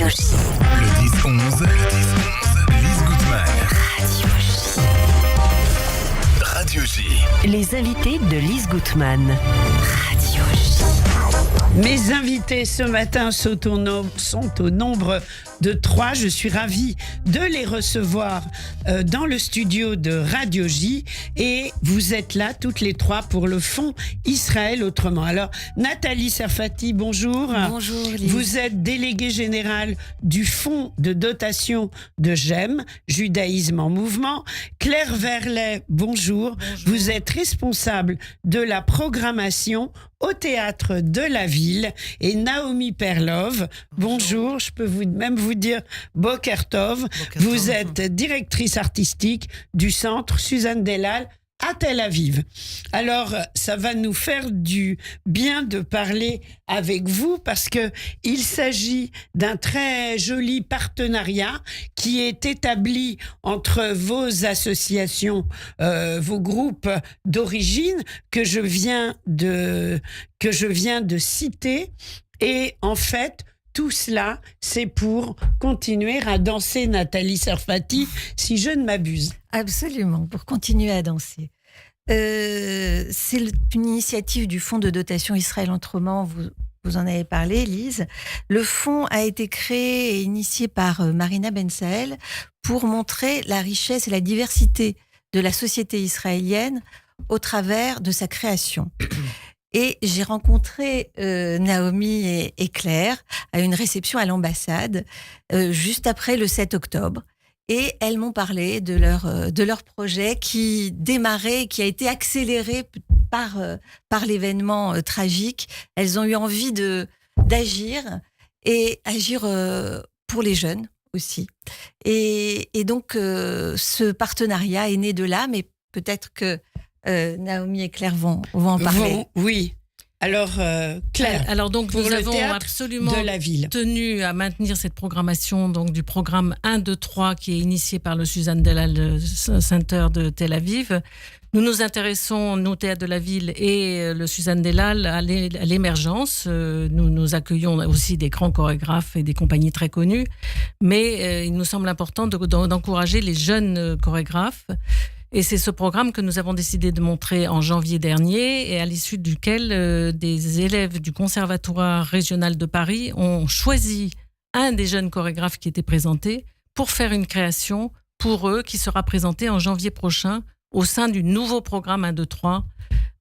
Radio J. Le 10-11, Lise Goodman. Radio J. Les invités de Lise Goodman. Radio J. Mes invités ce matin sont au nombre de 3. Je suis ravie de les recevoir dans le studio de Radio J. Et vous êtes là toutes les 3 pour le Fonds Israël Autrement. Alors, Nathalie Serfati, bonjour. Bonjour Lise. Vous êtes déléguée générale du Fonds de dotation de GEM, Judaïsme en mouvement. Claire Verlet, bonjour. Vous êtes responsable de la programmation au théâtre de la ville. Et Naomi Perlov, bonjour. Je peux même vous dire Boker Tov. Vous êtes directrice artistique du centre Suzanne Delal à Tel Aviv. Alors, ça va nous faire du bien de parler avec vous parce que il s'agit d'un très joli partenariat qui est établi entre vos associations, vos groupes d'origine que je viens de citer. Et en fait, tout cela, c'est pour continuer à danser, Nathalie Serfati, si je ne m'abuse. Absolument, pour continuer à danser. C'est une initiative du Fonds de dotation Israël Autrement, vous en avez parlé, Lise. Le fonds a été créé et initié par Marina Ben-Saël pour montrer la richesse et la diversité de la société israélienne au travers de sa création. Et j'ai rencontré Naomi et Claire à une réception à l'ambassade juste après le 7 octobre. Et elles m'ont parlé de leur projet qui démarrait, qui a été accéléré par l'événement tragique. Elles ont eu envie d'agir et agir pour les jeunes aussi. Et donc, ce partenariat est né de là, mais peut-être que Naomi et Claire vont en parler. Oui. Alors, Claire, alors donc pour nous le avons théâtre absolument de la ville tenu à maintenir cette programmation donc du programme 1, 2, 3 qui est initié par le Suzanne Delal Center de Tel Aviv. Nous nous intéressons, nous, Théâtre de la Ville et le Suzanne Delal, à l'émergence. Nous accueillons aussi des grands chorégraphes et des compagnies très connues, mais il nous semble important d'encourager les jeunes chorégraphes. Et c'est ce programme que nous avons décidé de montrer en janvier dernier et à l'issue duquel des élèves du Conservatoire régional de Paris ont choisi un des jeunes chorégraphes qui était présenté pour faire une création pour eux qui sera présentée en janvier prochain au sein du nouveau programme 1, 2, 3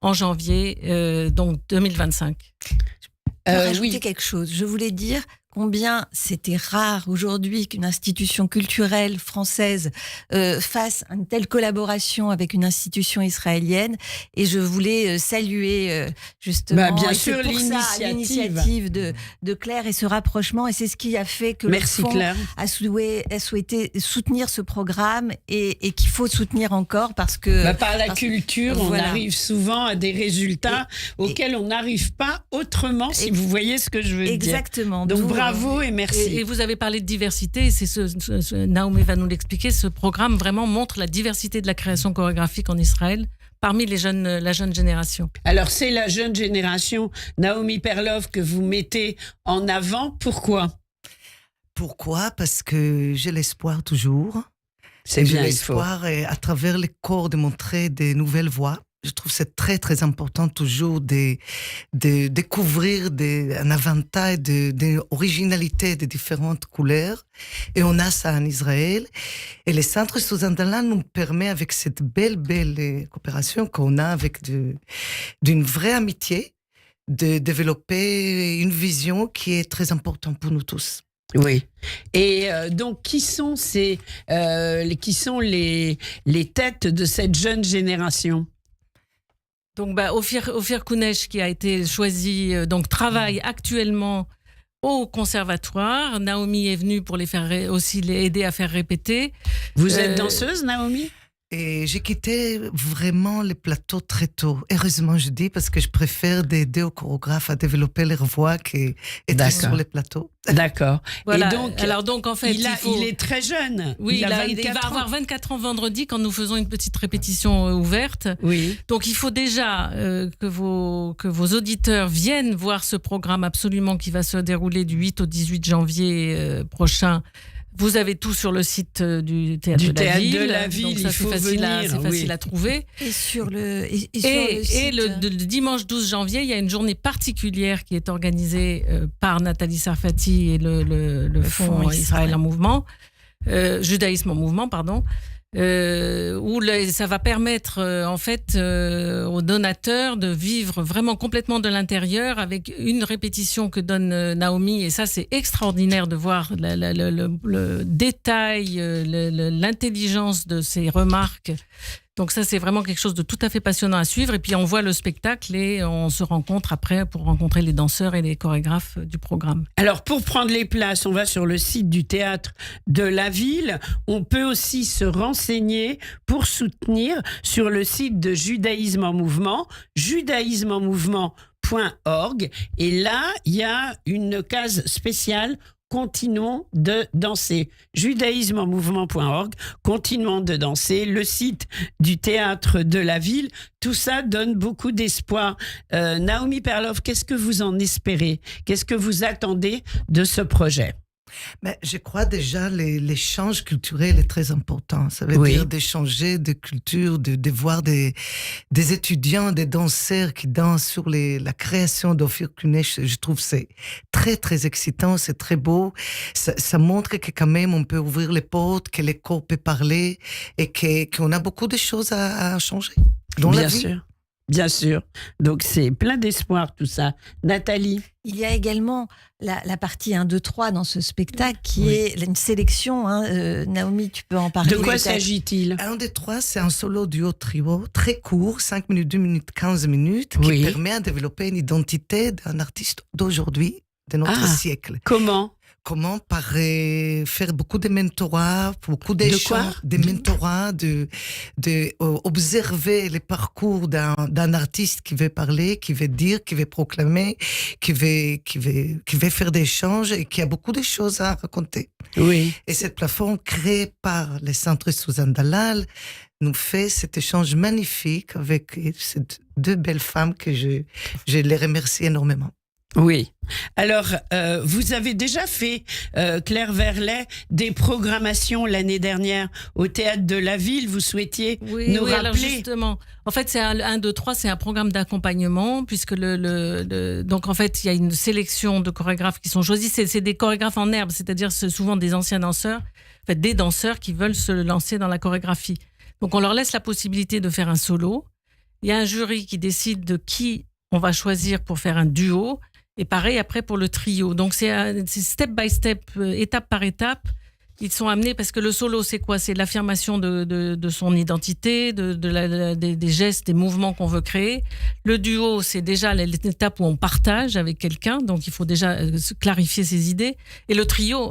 en janvier donc 2025. Je peux rajouter quelque chose. Je voulais dire combien c'était rare aujourd'hui qu'une institution culturelle française fasse une telle collaboration avec une institution israélienne. Et je voulais saluer justement bien sûr, l'initiative de Claire et ce rapprochement. Et c'est ce qui a fait que le Fonds a souhaité soutenir ce programme et qu'il faut soutenir encore parce que... par la culture, on arrive souvent à des résultats auxquels on n'arrive pas autrement, si vous voyez ce que je veux dire. Exactement. Donc bravo et merci. Et vous avez parlé de diversité, Naomi va nous l'expliquer, ce programme vraiment montre la diversité de la création chorégraphique en Israël parmi la jeune génération. Alors c'est la jeune génération, Naomi Perlov, que vous mettez en avant. Pourquoi ? Parce que j'ai l'espoir toujours. C'est bien, j'ai l'espoir à travers les corps de montrer des nouvelles voies. Je trouve que c'est très, très important toujours de découvrir un éventail d'originalité de différentes couleurs. Et on a ça en Israël. Et le centre Suzanne Delal nous permet, avec cette belle coopération qu'on a avec d'une vraie amitié, de développer une vision qui est très importante pour nous tous. Oui. Et donc, qui sont les têtes de cette jeune génération ? Donc, Ophir Kounesh, qui a été choisi, travaille actuellement au conservatoire. Naomi est venue pour les aider à faire répéter. Vous êtes danseuse, Naomi ? Et j'ai quitté vraiment les plateaux très tôt. Heureusement, je dis, parce que je préfère d'aider aux chorégraphes à développer leur voix qu'être D'accord. sur les plateaux. D'accord. Voilà. Et donc, Alors donc en fait, il est très jeune. Oui, il va 24 ans. avoir 24 ans vendredi quand nous faisons une petite répétition ouverte. Oui. Donc il faut déjà que vos auditeurs viennent voir ce programme absolument qui va se dérouler du 8 au 18 janvier prochain. Vous avez tout sur le site du Théâtre de la Ville. Donc ça, il faut venir. c'est facile à trouver. Et sur le Le dimanche 12 janvier, il y a une journée particulière qui est organisée par Nathalie Sarfati et le Fonds Israël en mouvement, Judaïsme en mouvement, pardon. Où ça va permettre en fait aux donateurs de vivre vraiment complètement de l'intérieur avec une répétition que donne Naomi, et ça c'est extraordinaire de voir le détail, l'intelligence de ses remarques. Donc ça, c'est vraiment quelque chose de tout à fait passionnant à suivre. Et puis, on voit le spectacle et on se rencontre après pour rencontrer les danseurs et les chorégraphes du programme. Alors, pour prendre les places, on va sur le site du Théâtre de la Ville. On peut aussi se renseigner pour soutenir sur le site de Judaïsme en Mouvement, judaïsmeenmouvement.org. Et là, il y a une case spéciale Continuons de danser. Judaïsmeenmouvement.org, continuons de danser, le site du Théâtre de la Ville. Tout ça donne beaucoup d'espoir. Naomi Perloff, qu'est-ce que vous en espérez? Qu'est-ce que vous attendez de ce projet? Mais je crois déjà l'échange culturel est très important. Ça veut dire d'échanger de culture, de voir des étudiants, des danseurs qui dansent sur la création d'Ophir Kunesh. Je trouve que c'est très, très excitant, c'est très beau. Ça montre que quand même on peut ouvrir les portes, que les corps peuvent parler et qu'on a beaucoup de choses à changer dans la vie. Bien sûr. Bien sûr. Donc, c'est plein d'espoir, tout ça. Nathalie? Il y a également la partie 1, 2, 3 dans ce spectacle qui est une sélection. Naomi, tu peux en parler. De quoi s'agit-il? 1, 2, 3, c'est un solo duo trio très court, 5 minutes, 2 minutes, 15 minutes, qui permet de développer une identité d'un artiste d'aujourd'hui, de notre siècle. Comment? Par faire beaucoup de mentorats, beaucoup d'échanges, des mentorats, observer les parcours d'un artiste qui veut parler, qui veut dire, qui veut proclamer, qui veut faire des échanges et qui a beaucoup de choses à raconter. Oui. Et cette plateforme créée par le Centre Suzanne Dalal nous fait cet échange magnifique avec ces deux belles femmes que je les remercie énormément. Oui. Alors, vous avez déjà fait, Claire Verlet, des programmations l'année dernière au Théâtre de la Ville. Vous souhaitiez nous rappeler? Alors justement, en fait, c'est 1, 2, 3, c'est un programme d'accompagnement, puisque donc en fait, il y a une sélection de chorégraphes qui sont choisis. C'est des chorégraphes en herbe, c'est-à-dire c'est souvent des anciens danseurs, en fait, des danseurs qui veulent se lancer dans la chorégraphie. Donc, on leur laisse la possibilité de faire un solo. Il y a un jury qui décide de qui on va choisir pour faire un duo. Et pareil après pour le trio. Donc c'est step by step, étape par étape. Ils sont amenés parce que le solo, c'est quoi? C'est l'affirmation de son identité, des gestes, des mouvements qu'on veut créer. Le duo, c'est déjà l'étape où on partage avec quelqu'un. Donc il faut déjà clarifier ses idées. Et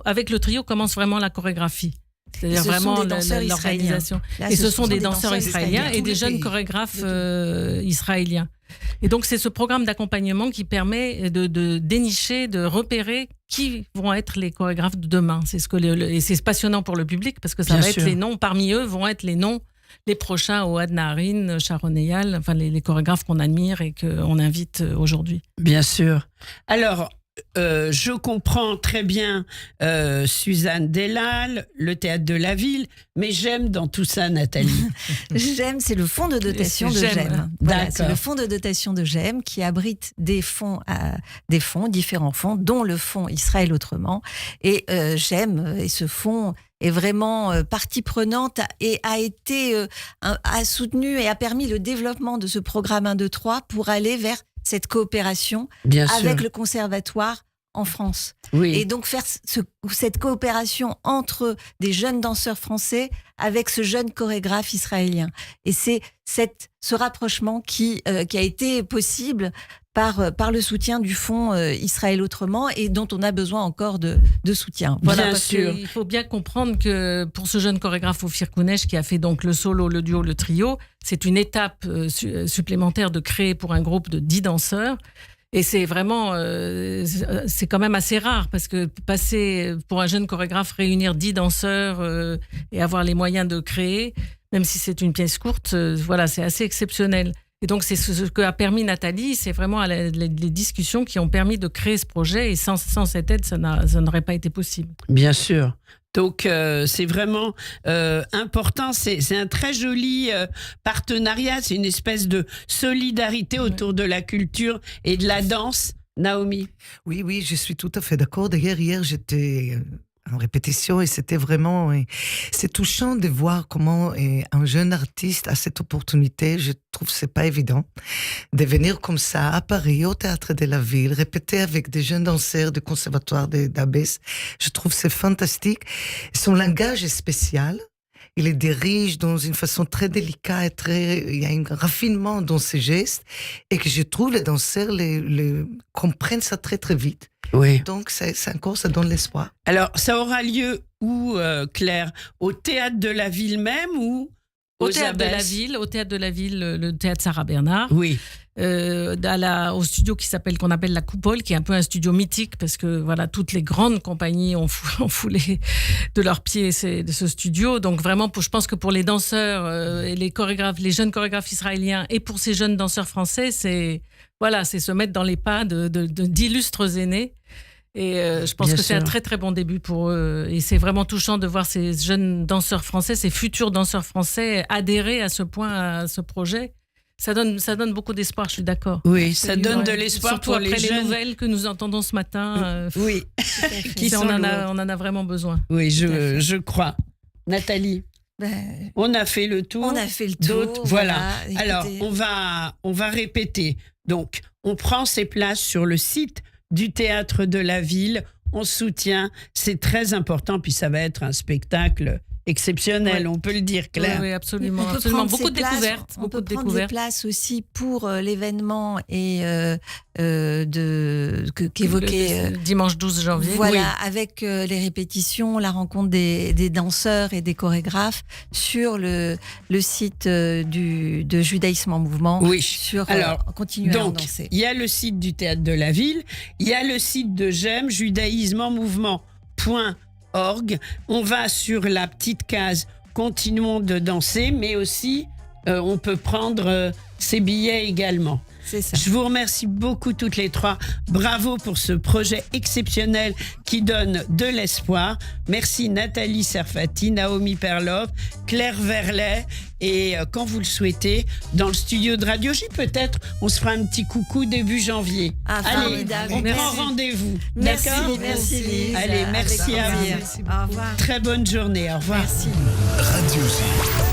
avec le trio commence vraiment la chorégraphie. C'est-à-dire vraiment l'organisation. Et ce sont des danseurs israéliens et des jeunes chorégraphes israéliens. Et donc, c'est ce programme d'accompagnement qui permet de dénicher, de repérer qui vont être les chorégraphes de demain. Et c'est passionnant pour le public parce que ça va être les noms, parmi eux vont être les noms, les prochains, Ohad Naharin, Sharon Eyal, enfin les chorégraphes qu'on admire et qu'on invite aujourd'hui. Bien sûr. Alors, je comprends très bien Suzanne Delal, le Théâtre de la Ville, mais j'aime dans tout ça, Nathalie. GEM, c'est le fonds de dotation de GEM. Voilà, c'est le fonds de dotation de GEM qui abrite différents fonds, dont le fonds Israël Autrement. Et GEM, et ce fonds est vraiment partie prenante et a soutenu et a permis le développement de ce programme 1, 2, 3 pour aller vers cette coopération avec le conservatoire en France. Oui. Et donc faire cette coopération entre des jeunes danseurs français avec ce jeune chorégraphe israélien. Et c'est ce rapprochement qui a été possible par le soutien du Fonds Israël Autrement et dont on a besoin encore de soutien. Bien Parce sûr. qu'il faut bien comprendre que pour ce jeune chorégraphe Ophir Kounesh qui a fait donc le solo, le duo, le trio, c'est une étape supplémentaire de créer pour un groupe de 10 danseurs. Et c'est vraiment, c'est quand même assez rare parce que passer pour un jeune chorégraphe, réunir 10 danseurs et avoir les moyens de créer, même si c'est une pièce courte, voilà, c'est assez exceptionnel. Et donc, c'est ce que a permis Nathalie, c'est vraiment les discussions qui ont permis de créer ce projet. Et sans cette aide, ça n'aurait pas été possible. Bien sûr. Donc, c'est vraiment important. C'est un très joli partenariat. C'est une espèce de solidarité autour de la culture et de la danse. Naomi. Oui, je suis tout à fait d'accord. D'ailleurs, hier, j'étais en répétition et c'était vraiment... c'est touchant de voir comment un jeune artiste a cette opportunité. Je trouve que c'est pas évident de venir comme ça à Paris, au Théâtre de la Ville, répéter avec des jeunes danseurs du Conservatoire d'Abbesse. Je trouve que c'est fantastique. Son langage est spécial. Il les dirige dans une façon très délicate, il y a un raffinement dans ses gestes et que je trouve les danseurs comprennent ça très très vite. Oui. Donc ça donne l'espoir. Alors, ça aura lieu où, Claire? Au Théâtre de la Ville même ou Au aux Théâtre de la Abbesses? Ville, le Théâtre Sarah Bernard. Oui. Au studio qu'on appelle la Coupole, qui est un peu un studio mythique parce que voilà, toutes les grandes compagnies ont foulé de leurs pieds de ce studio. Donc vraiment, je pense que pour les danseurs et les chorégraphes, les jeunes chorégraphes israéliens et pour ces jeunes danseurs français, c'est se mettre dans les pas d'illustres aînés. Et je pense Bien que c'est un sûr. très très bon début pour eux. Et c'est vraiment touchant de voir ces jeunes danseurs français, ces futurs danseurs français adhérer à ce point à ce projet. Ça donne beaucoup d'espoir, je suis d'accord. Oui, ça Absolument. donne de l'espoir Surtout pour après les les jeunes. nouvelles que nous entendons ce matin. Oui, qui on sont en lourdes. a vraiment besoin. Oui, Tout à fait. je crois. Nathalie, Ben, on a fait le tour. on a fait le tour. D'autres, voilà. Écoutez, Alors, on va répéter. Donc, on prend ses places sur le site du Théâtre de la Ville. On soutient. C'est très important. Puis, ça va être un spectacle exceptionnel, Ouais. on peut le dire, Claire. Oui, absolument. On peut absolument. prendre Beaucoup ses de places, découvertes. On Beaucoup peut de prendre des découvertes. places aussi pour l'événement qu'évoquait Dimanche 12 janvier. voilà, Oui. avec les répétitions, la rencontre des danseurs et des chorégraphes sur le site de Judaïsme en Mouvement. Oui. Sur Alors, continuer à en Donc, danser. il y a le site du Théâtre de la Ville, il y a le site de JEM, judaïsme en mouvement.org. On va sur la petite case Continuons de danser, mais aussi on peut prendre ses billets également. C'est ça. Je vous remercie beaucoup toutes les trois. Bravo pour ce projet exceptionnel qui donne de l'espoir. Merci Nathalie Serfati, Naomi Perlov, Claire Verlet. Et quand vous le souhaitez, dans le studio de Radio J, peut-être, on se fera un petit coucou début janvier. Ah, Allez, formidable. on Merci. prend rendez-vous. Merci, D'accord? merci Lise. Allez, merci Avec à vous. plaisir. Au revoir. Très bonne journée. Au revoir. Merci. Radio J.